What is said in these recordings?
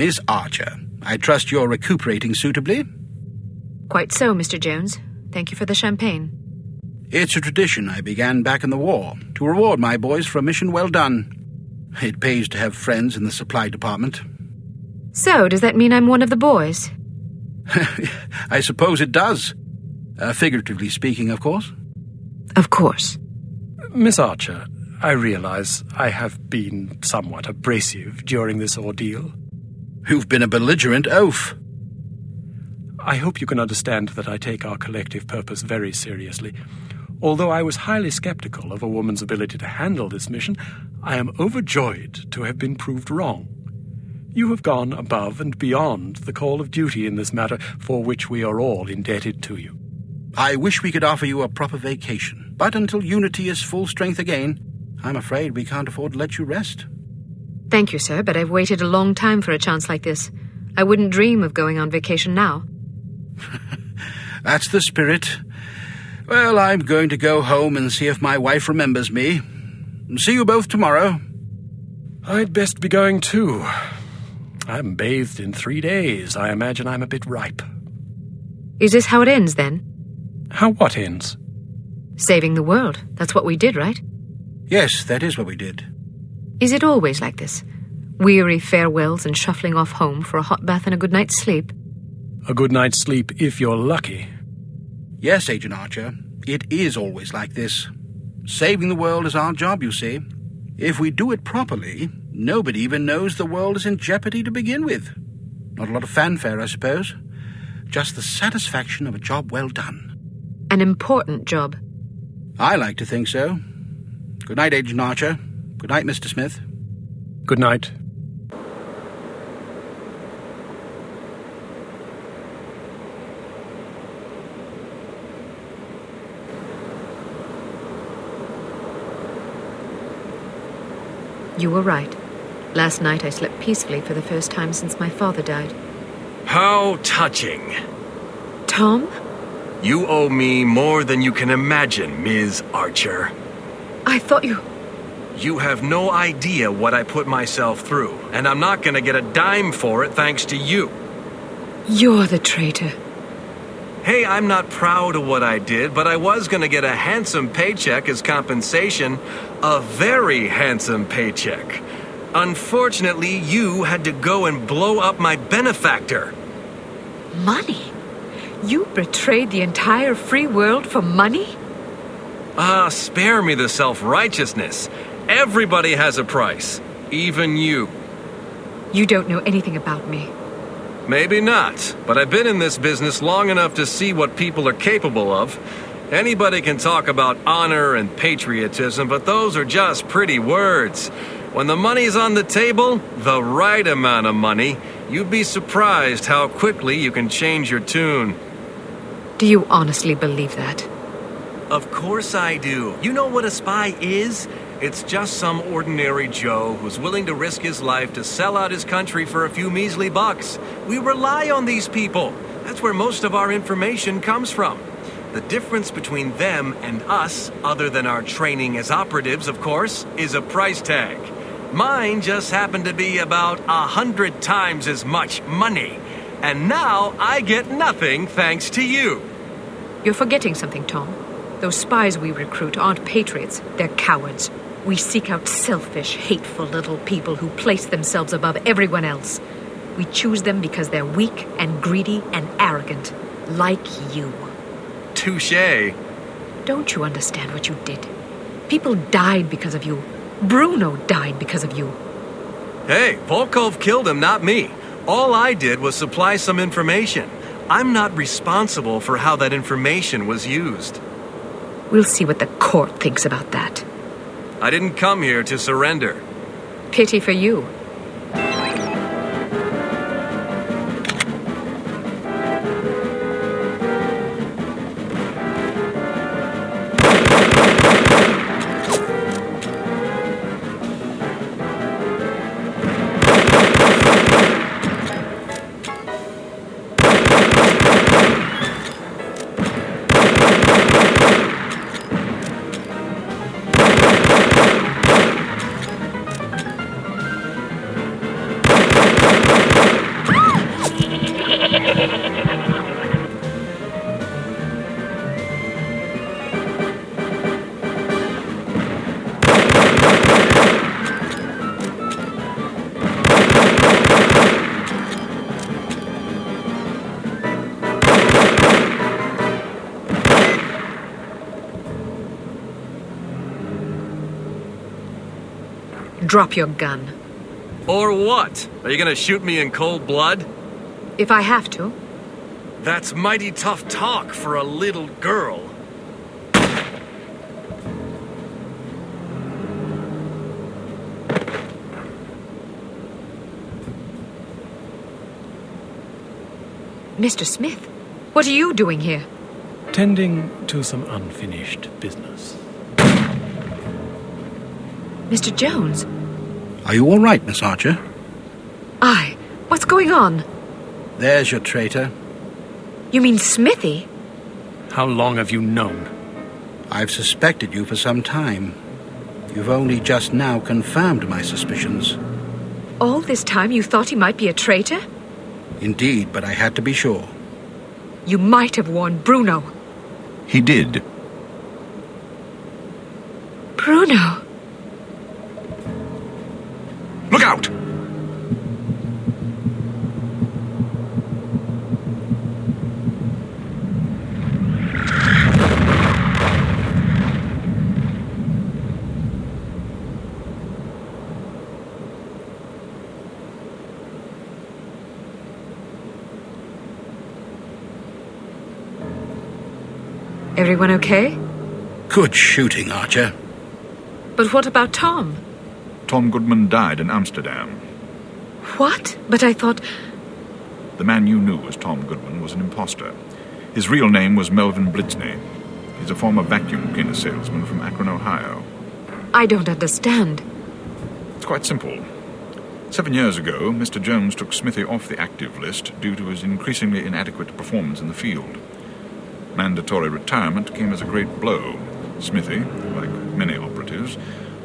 Miss Archer, I trust you're recuperating suitably? Quite so, Mr. Jones. Thank you for the champagne. It's a tradition I began back in the war, to reward my boys for a mission well done. It pays to have friends in the supply department. So, does that mean I'm one of the boys? I suppose it does. Figuratively speaking, of course. Of course. Miss Archer, I realize I have been somewhat abrasive during this ordeal. You've been a belligerent oaf. I hope you can understand that I take our collective purpose very seriously. Although I was highly skeptical of a woman's ability to handle this mission, I am overjoyed to have been proved wrong. You have gone above and beyond the call of duty in this matter, for which we are all indebted to you. I wish we could offer you a proper vacation, but until Unity is full strength again, I'm afraid we can't afford to let you rest. Thank you, sir, but I've waited a long time for a chance like this. I wouldn't dream of going on vacation now. That's the spirit. Well, I'm going to go home and see if my wife remembers me. See you both tomorrow. I'd best be going too. I haven't bathed in 3 days. I imagine I'm a bit ripe. Is this how it ends, then? How what ends? Saving the world. That's what we did, right? Yes, that is what we did. Is it always like this? Weary farewells and shuffling off home for a hot bath and a good night's sleep? A good night's sleep if you're lucky. Yes, Agent Archer, it is always like this. Saving the world is our job, you see. If we do it properly, nobody even knows the world is in jeopardy to begin with. Not a lot of fanfare, I suppose. Just the satisfaction of a job well done. An important job. I like to think so. Good night, Agent Archer. Good night, Mr. Smith. Good night. You were right. Last night I slept peacefully for the first time since my father died. How touching. Tom? You owe me more than you can imagine, Ms. Archer. I thought you... You have no idea what I put myself through, and I'm not gonna get a dime for it thanks to you. You're the traitor. Hey, I'm not proud of what I did, but I was gonna get a handsome paycheck as compensation. A very handsome paycheck. Unfortunately, you had to go and blow up my benefactor. Money? You betrayed the entire free world for money? Spare me the self-righteousness. Everybody has a price, even you. You don't know anything about me. Maybe not, but I've been in this business long enough to see what people are capable of. Anybody can talk about honor and patriotism, but those are just pretty words. When the money's on the table, the right amount of money, you'd be surprised how quickly you can change your tune. Do you honestly believe that? Of course I do. You know what a spy is? It's just some ordinary Joe who's willing to risk his life to sell out his country for a few measly bucks. We rely on these people. That's where most of our information comes from. The difference between them and us, other than our training as operatives, of course, is a price tag. Mine just happened to be about 100 times as much money. And now I get nothing thanks to you. You're forgetting something, Tom. Those spies we recruit aren't patriots, they're cowards. We seek out selfish, hateful little people who place themselves above everyone else. We choose them because they're weak and greedy and arrogant, like you. Touché. Don't you understand what you did? People died because of you. Bruno died because of you. Hey, Volkov killed him, not me. All I did was supply some information. I'm not responsible for how that information was used. We'll see what the court thinks about that. I didn't come here to surrender. Pity for you. Drop your gun. Or what? Are you gonna shoot me in cold blood? If I have to. That's mighty tough talk for a little girl. Mr. Smith, what are you doing here? Tending to some unfinished business. Mr. Jones? Are you all right, Miss Archer? Aye. What's going on? There's your traitor. You mean Smithy? How long have you known? I've suspected you for some time. You've only just now confirmed my suspicions. All this time you thought he might be a traitor? Indeed, but I had to be sure. You might have warned Bruno. He did. Bruno? Look out! Everyone okay? Good shooting, Archer. But what about Tom? Tom Goodman died in Amsterdam. What? But I thought... The man you knew as Tom Goodman was an imposter. His real name was Melvin Blitzney. He's a former vacuum cleaner salesman from Akron, Ohio. I don't understand. It's quite simple. 7 years ago, Mr. Jones took Smithy off the active list due to his increasingly inadequate performance in the field. Mandatory retirement came as a great blow. Smithy, like many operatives,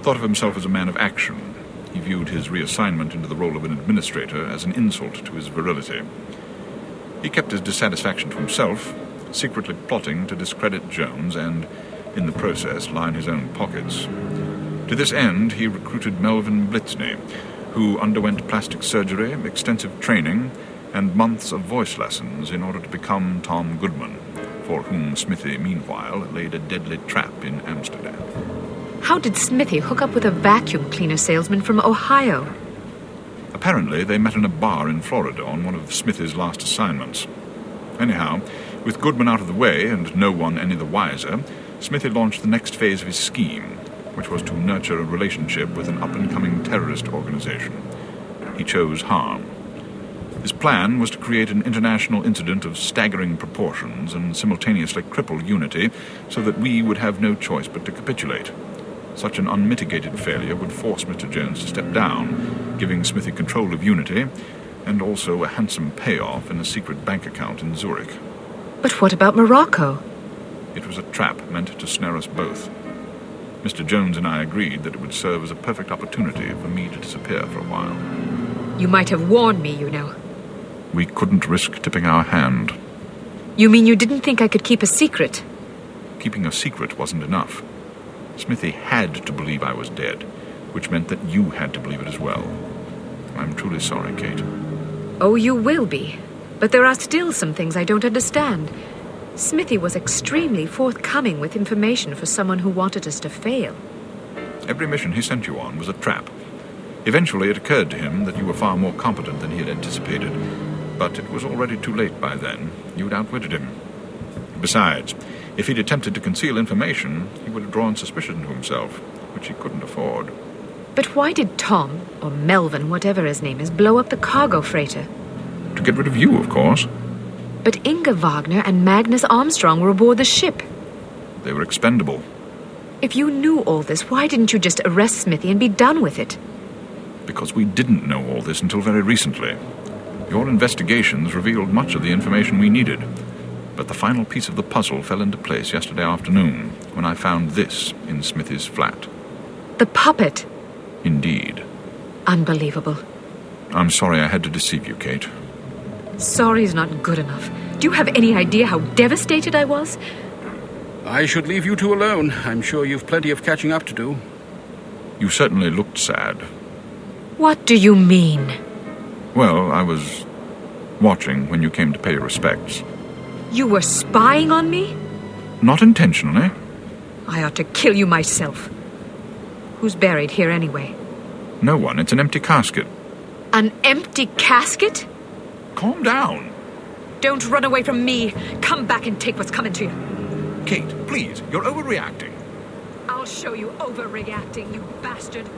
thought of himself as a man of action. He viewed his reassignment into the role of an administrator as an insult to his virility. He kept his dissatisfaction to himself, secretly plotting to discredit Jones and, in the process, line his own pockets. To this end, he recruited Melvin Blitzney, who underwent plastic surgery, extensive training, and months of voice lessons in order to become Tom Goodman, for whom Smithy, meanwhile, laid a deadly trap in Amsterdam. How did Smithy hook up with a vacuum cleaner salesman from Ohio? Apparently, they met in a bar in Florida on one of Smithy's last assignments. Anyhow, with Goodman out of the way and no one any the wiser, Smithy launched the next phase of his scheme, which was to nurture a relationship with an up-and-coming terrorist organization. He chose H.A.R.M. His plan was to create an international incident of staggering proportions and simultaneously cripple Unity so that we would have no choice but to capitulate. Such an unmitigated failure would force Mr. Jones to step down, giving Smithy control of Unity and also a handsome payoff in a secret bank account in Zurich. But what about Morocco? It was a trap meant to snare us both. Mr. Jones and I agreed that it would serve as a perfect opportunity for me to disappear for a while. You might have warned me, you know. We couldn't risk tipping our hand. You mean you didn't think I could keep a secret? Keeping a secret wasn't enough. Smithy had to believe I was dead, which meant that you had to believe it as well. I'm truly sorry, Kate. Oh, you will be. But there are still some things I don't understand. Smithy was extremely forthcoming with information for someone who wanted us to fail. Every mission he sent you on was a trap. Eventually, it occurred to him that you were far more competent than he had anticipated, but it was already too late by then. You'd outwitted him. Besides, if he'd attempted to conceal information, he would have drawn suspicion to himself, which he couldn't afford. But why did Tom, or Melvin, whatever his name is, blow up the cargo freighter? To get rid of you, of course. But Inga Wagner and Magnus Armstrong were aboard the ship. They were expendable. If you knew all this, why didn't you just arrest Smithy and be done with it? Because we didn't know all this until very recently. Your investigations revealed much of the information we needed. But the final piece of the puzzle fell into place yesterday afternoon, when I found this in Smithy's flat. The puppet? Indeed. Unbelievable. I'm sorry I had to deceive you, Kate. Sorry's not good enough. Do you have any idea how devastated I was? I should leave you two alone. I'm sure you've plenty of catching up to do. You certainly looked sad. What do you mean? Well, I was watching when you came to pay your respects. You were spying on me? Not intentionally. I ought to kill you myself. Who's buried here anyway? No one. It's an empty casket. An empty casket? Calm down. Don't run away from me. Come back and take what's coming to you. Kate, please. You're overreacting. I'll show you overreacting, you bastard.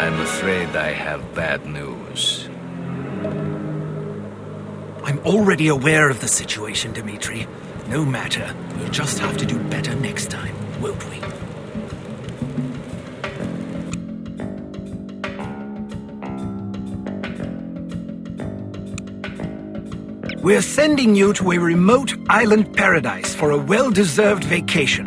I'm afraid I have bad news. I'm already aware of the situation, Dimitri. No matter. We'll just have to do better next time, won't we? We're sending you to a remote island paradise for a well-deserved vacation.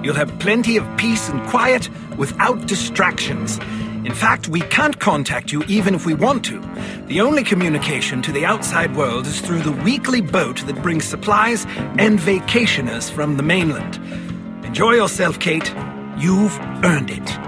You'll have plenty of peace and quiet without distractions. In fact, we can't contact you even if we want to. The only communication to the outside world is through the weekly boat that brings supplies and vacationers from the mainland. Enjoy yourself, Kate. You've earned it.